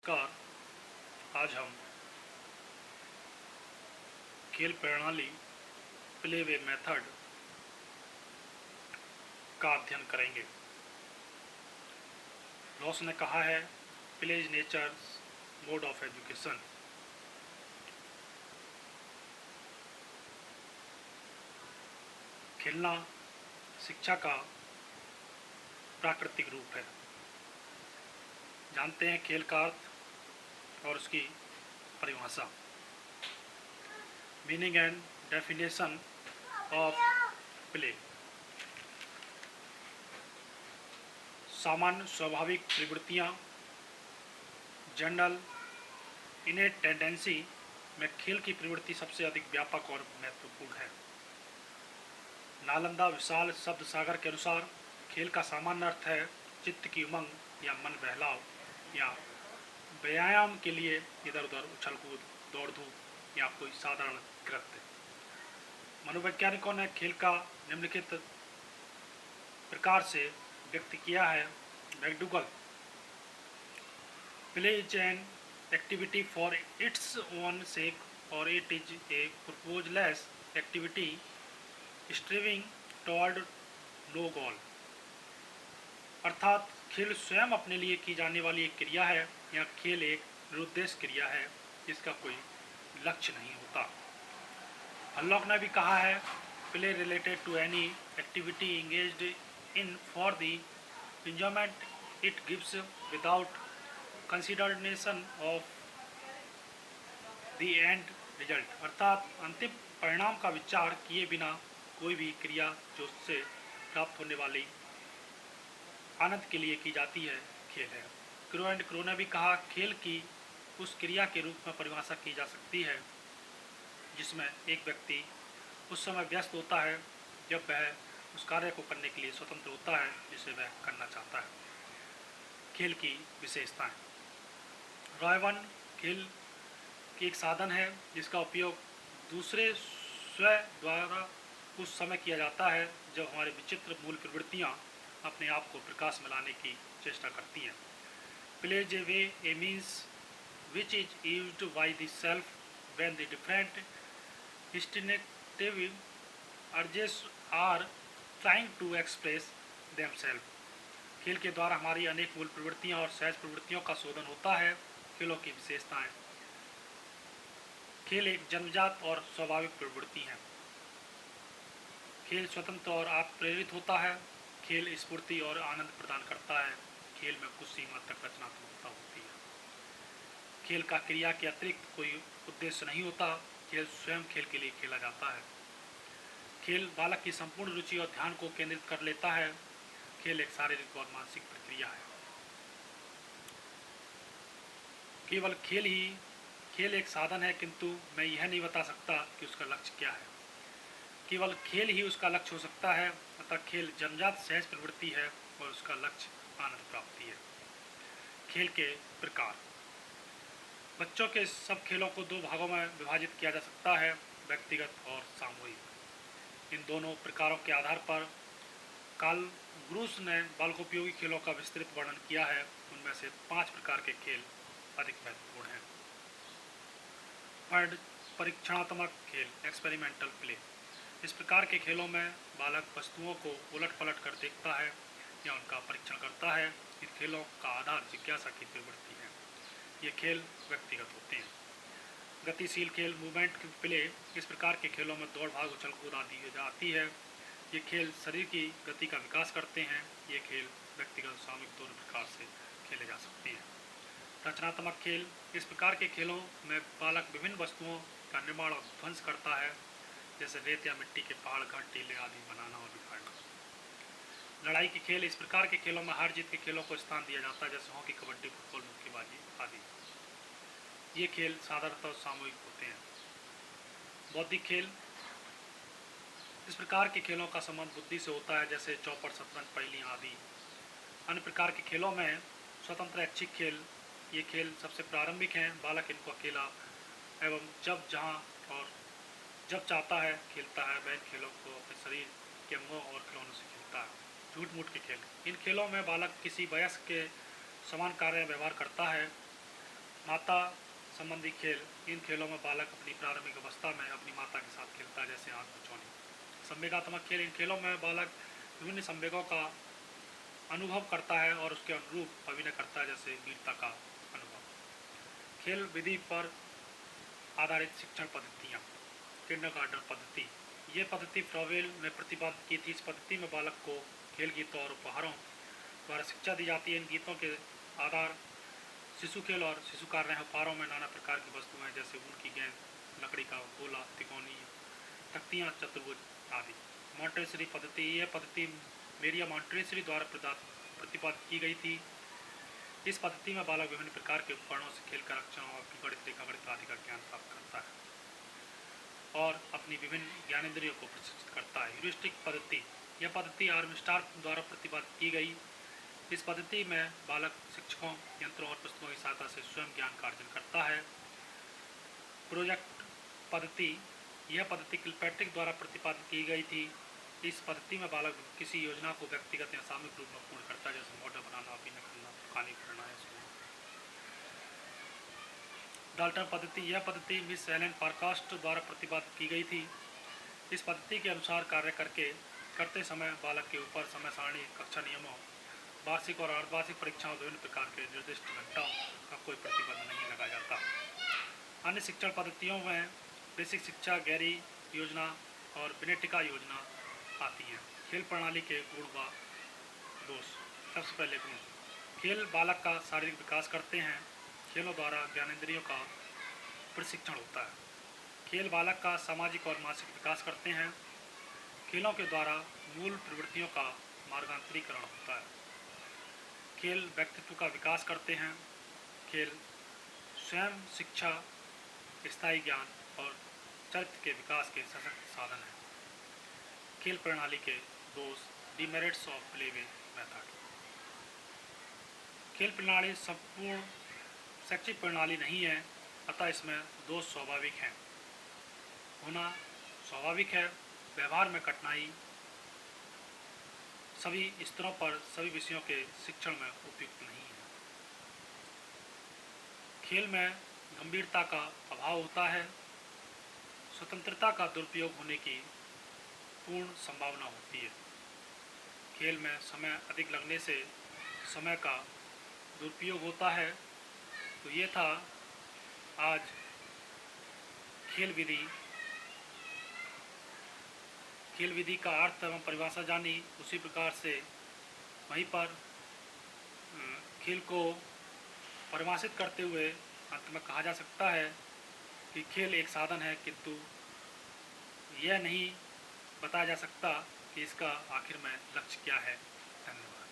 नमस्कार। आज हम खेल प्रणाली प्ले वे मेथड का अध्ययन करेंगे। रॉस ने कहा है play is nature mode of education. खेलना शिक्षा का प्राकृतिक रूप है। जानते हैं खेल का अर्थ और उसकी परिभाषा। Meaning and definition of play. सामान्य स्वाभाविक प्रवृत्तियाँ, जनरल इनेट टेंडेंसी में खेल की प्रवृत्ति सबसे अधिक व्यापक और महत्वपूर्ण है। नालंदा विशाल शब्द सागर के अनुसार खेल का सामान्य अर्थ है चित्त की उमंग या मन बहलाव या व्यायाम के लिए इधर उधर उछल कूद, दौड़ धूप या कोई साधारण कृत्य। मनोवैज्ञानिकों ने खेल का निम्नलिखित प्रकार से व्यक्त किया है। McDougall, play is an activity for its own sake और it is a purposeless activity striving toward no goal. अर्थात खेल स्वयं अपने लिए की जाने वाली एक क्रिया है या खेल एक निरुद्देश्य क्रिया है जिसका कोई लक्ष्य नहीं होता। हल्लॉक ने भी कहा है play related to any activity engaged in for the enjoyment it gives without consideration of the end result. अर्थात अंतिम परिणाम का विचार किए बिना कोई भी क्रिया जो उससे प्राप्त होने वाली आनंद के लिए की जाती है खेल है। क्रो एंड क्रो ने भी कहा खेल की उस क्रिया के रूप में परिभाषा की जा सकती है जिसमें एक व्यक्ति उस समय व्यस्त होता है जब वह उस कार्य को करने के लिए स्वतंत्र होता है जिसे वह करना चाहता है। खेल की विशेषताएं। रायवन खेल की एक साधन है जिसका उपयोग दूसरे स्वयं द्वारा उस समय किया जाता है जब हमारे विचित्र मूल प्रवृत्तियाँ अपने आप को प्रकाश में लाने की चेष्टा करती हैं। Play is a way a means which is used by the self when the different instinctive urges are trying to express themselves. खेल के द्वारा हमारी अनेक मूल प्रवृत्तियाँ और सहज प्रवृत्तियों का शोधन होता है। खेलों की विशेषताएं। खेल एक जन्मजात और स्वाभाविक प्रवृत्ति है। खेल स्वतंत्र और आत्मप्रेरित होता है। खेल स्फूर्ति और आनंद प्रदान करता है। खेल में कुछ सीमा तक रचनात्मकता होती है। खेल का क्रिया के अतिरिक्त कोई उद्देश्य नहीं होता। खेल स्वयं खेल के लिए खेला जाता है। खेल बालक की संपूर्ण रुचि और ध्यान को केंद्रित कर लेता है। खेल एक शारीरिक और मानसिक प्रक्रिया है। केवल खेल एक साधन है किंतु मैं यह नहीं बता सकता कि उसका लक्ष्य क्या है। केवल खेल ही उसका लक्ष्य हो सकता है। अतः खेल जन्मजात सहज प्रवृत्ति है और उसका लक्ष्य आनंद प्राप्ति है। खेल के प्रकार। बच्चों के सब खेलों को दो भागों में विभाजित किया जा सकता है, व्यक्तिगत और सामूहिक। इन दोनों प्रकारों के आधार पर कार्ल ब्रूस ने बालकोपयोगी खेलों का विस्तृत वर्णन किया है। उनमें से 5 प्रकार के खेल अधिक महत्वपूर्ण हैं। परीक्षणात्मक खेल, एक्सपेरिमेंटल प्ले। इस प्रकार के खेलों में बालक वस्तुओं को उलट पलट कर देखता है या उनका परीक्षण करता है। इन खेलों का आधार जिज्ञासा की प्रवृत्ति है। ये खेल व्यक्तिगत होते हैं। गतिशील खेल, मूवमेंट प्ले। इस प्रकार के खेलों में दौड़ भाग उछल कूद आदि हो जाती है। ये खेल शरीर की गति का विकास करते हैं। ये खेल व्यक्तिगत और सामूहिक दोनों प्रकार से खेले जा सकते हैं। रचनात्मक खेल। इस प्रकार के खेलों में बालक विभिन्न वस्तुओं का निर्माण और ध्वंस करता है जैसे रेत या मिट्टी के पहाड़, घर, टीले आदि बनाना और बिखारना। लड़ाई के खेल। इस प्रकार के खेलों में हार जीत के खेलों को स्थान दिया जाता है जैसे हॉकी, कबड्डी, फुटबॉल, मुक्केबाजी आदि। ये खेल साधारणतः सामूहिक होते हैं। बौद्धिक खेल। इस प्रकार के खेलों का संबंध बुद्धि से होता है जैसे चौपड़, शतरंज, पहेलियाँ आदि। अन्य प्रकार के खेलों में स्वतंत्र ऐच्छिक खेल। ये खेल सबसे प्रारंभिक हैं। बालक इनको अकेला एवं जब, जहाँ और जब चाहता है खेलता है। वह इन खेलों को अपने शरीर के अंगों और खिलौनों से खेलता है। झूठ मूठ के खेल। इन खेलों में बालक किसी वयस्क के समान कार्य व्यवहार करता है। माता संबंधी खेल, इन खेलों में बालक अपनी प्रारंभिक अवस्था में अपनी माता के साथ खेलता है, जैसे आँख मिचौनी। संवेगात्मक खेल, इन खेलों में बालक विभिन्न संवेगों का अनुभव करता है और उसके अनुरूप अभिनय करता है, जैसे वीरता का अनुभव। खेल विधि पर आधारित शिक्षण पद्धतियाँ, किंडरगार्टन पद्धति। ये पद्धति फ्रॉवेल ने प्रतिपादित की थी। इस पद्धति में बालक को खेल गीतों और उपहारों द्वारा शिक्षा दी जाती है। इन गीतों के आधार शिशु खेल और शिशु कार्य हैं। उपहारों में नाना प्रकार की वस्तुएं, जैसे ऊन की गेंद, लकड़ी का गोला, तिकोनी, तख्तियाँ, चतुर्भुज आदि। मॉन्टेसरी पद्धति, यह पद्धति मेरिया मॉन्टेसरी द्वारा प्रतिपादित की गई थी। इस पद्धति में बालक विभिन्न प्रकार के उपकरणों से खेलकर अक्षरों और गणित, रेखागणित आदि का ज्ञान प्राप्त करता है और अपनी विभिन्न ज्ञानेंद्रियों को प्रशिक्षित करता है। ह्यूरिस्टिक पद्धति, यह पद्धति आर्मस्ट्रांग द्वारा प्रतिपादित की गई। इस पद्धति में बालक शिक्षकों, यंत्रों और पुस्तकों की सहायता से स्वयं ज्ञान का अर्जन करता है। प्रोजेक्ट पद्धति, यह पद्धति किलपैट्रिक द्वारा प्रतिपादित की गई थी। इस पद्धति में बालक किसी योजना को व्यक्तिगत या सामूहिक रूप में पूर्ण करता है, जैसे मॉडल बनाना, अभिनय करना, कहानी पढ़ना है। डाल्टन पद्धति, यह पद्धति मिस एलन पारकास्ट द्वारा प्रतिपादित की गई थी। इस पद्धति के अनुसार कार्य करते समय बालक के ऊपर समय सारणी, कक्षा नियमों, वार्षिक और अर्धवार्षिक परीक्षाओं, विभिन्न प्रकार के निर्दिष्ट घंटों का कोई प्रतिबंध नहीं लगा जाता। अन्य शिक्षण पद्धतियों में बेसिक शिक्षा, गहरी योजना और विनेटिका योजना आती है। खेल प्रणाली के गुण व दोष। सबसे पहले गुण, खेल बालक का शारीरिक विकास करते हैं। खेलों द्वारा ज्ञानेंद्रियों का प्रशिक्षण होता है। खेल बालक का सामाजिक और मानसिक विकास करते हैं। खेलों के द्वारा मूल प्रवृत्तियों का मार्गांतरीकरण होता है। खेल व्यक्तित्व का विकास करते हैं। खेल स्वयं शिक्षा, स्थायी ज्ञान और चरित्र के विकास के सशक्त साधन हैं। खेल प्रणाली के दोष। डिमेरिट्स ऑफ प्लेवे मेथड, खेल प्रणाली संपूर्ण शैक्षिक प्रणाली नहीं है, अतः इसमें दोष स्वाभाविक हैं, होना स्वाभाविक है। व्यवहार में कठिनाई सभी स्तरों पर सभी विषयों के शिक्षण में उपयुक्त नहीं है। खेल में गंभीरता का अभाव होता है। स्वतंत्रता का दुरुपयोग होने की पूर्ण संभावना होती है। खेल में समय अधिक लगने से समय का दुरुपयोग होता है। तो ये था आज खेल विधि का अर्थ एवं परिभाषा जानी। उसी प्रकार से वहीं पर खेल को परिभाषित करते हुए अंत में कहा जा सकता है कि खेल एक साधन है, किंतु यह नहीं बताया जा सकता कि इसका आखिर में लक्ष्य क्या है। धन्यवाद।